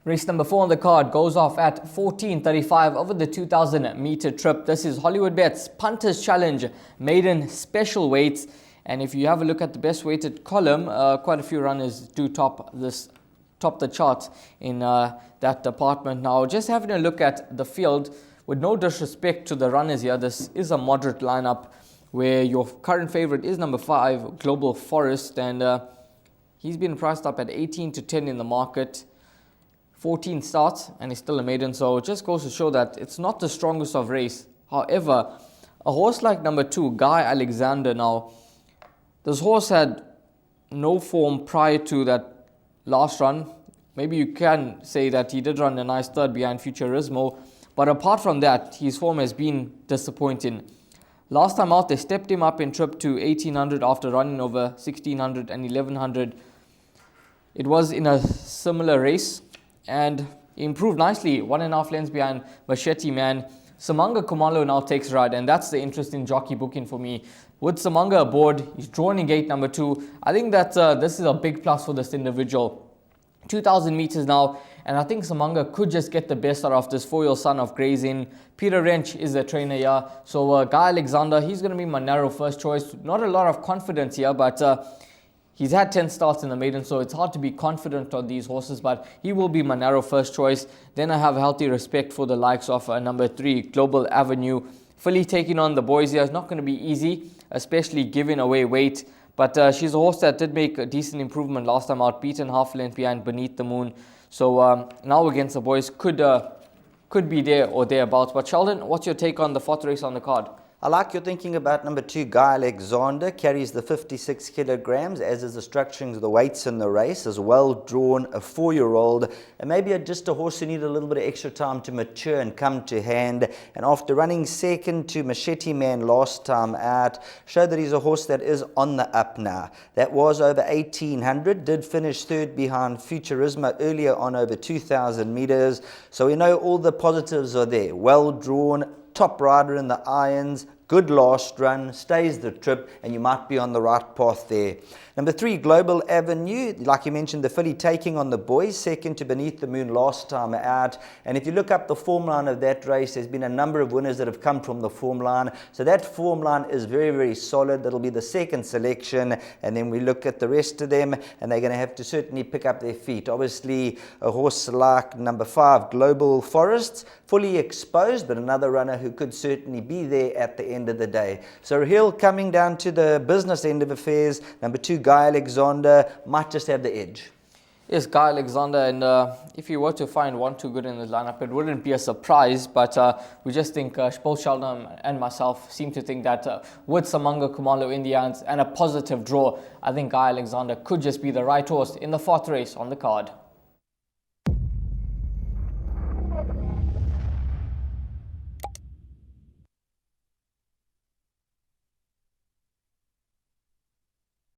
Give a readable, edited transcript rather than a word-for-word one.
Race number 4 on the card goes off at 14:35 over the 2,000 meter trip. This is Hollywoodbets Punters Challenge maiden special weights. And if you have a look at the best weighted column, quite a few runners do top the chart in that department. Now, just having a look at the field, with no disrespect to the runners here, this is a moderate lineup where your current favorite is number 5, Global Forest, and he's been priced up at 18-10 in the market. 14 starts and he's still a maiden, so it just goes to show that it's not the strongest of race. However, a horse like number 2, Guy Alexander, now this horse had no form prior to that last run. Maybe you can say that he did run a nice third behind Futurismo, but apart from that, his form has been disappointing. Last time out, they stepped him up in trip to 1800 after running over 1600 and 1100. It was in a similar race, and he improved nicely, 1.5 lengths behind Machete Man. Samanga Kumalo now takes ride, and that's the interesting jockey booking for me. With Samanga aboard, he's drawn in gate number 2. I think that this is a big plus for this individual. 2,000 meters now, and I think Samanga could just get the best out of this 4-year-old son of grazing. Peter Wrench is the trainer here. So Guy Alexander, he's going to be my narrow first choice. Not a lot of confidence here, but he's had 10 starts in the maiden, so it's hard to be confident on these horses, but he will be my narrow first choice. Then I have healthy respect for the likes of number 3, Global Avenue. Fully taking on the boys here is not going to be easy, especially giving away weight. But she's a horse that did make a decent improvement last time out, beaten half length behind Beneath the Moon. So now against the boys could be there or thereabouts. But Sheldon, what's your take on the 4th race on the card? I like your thinking about number 2, Guy Alexander. Carries the 56 kilograms, as is the structuring of the weights in the race. Is well drawn, a 4-year-old, and maybe just a horse who needed a little bit of extra time to mature and come to hand. And after running second to Machete Man last time out, showed that he's a horse that is on the up now. That was over 1800, did finish third behind Futurismo earlier on over 2,000 meters. So we know all the positives are there. Well drawn, top rider in the irons, good last run, stays the trip, and you might be on the right path there. Number 3, Global Avenue, like you mentioned, the filly taking on the boys, second to Beneath the Moon last time out. And if you look up the form line of that race, there's been a number of winners that have come from the form line. So that form line is very, very solid. That'll be the second selection. And then we look at the rest of them, and they're going to have to certainly pick up their feet. Obviously, a horse like number 5, Global Forests, fully exposed, but another runner who could certainly be there at the end of the day. So Hill coming down to the business end of affairs, number 2, Guy Alexander, might just have the edge. Yes, Guy Alexander, and if you were to find one too good in the lineup, it wouldn't be a surprise, but we just think, both Sheldon and myself seem to think that with Samanga Kumalo in the hands and a positive draw, I think Guy Alexander could just be the right horse in the 4th race on the card.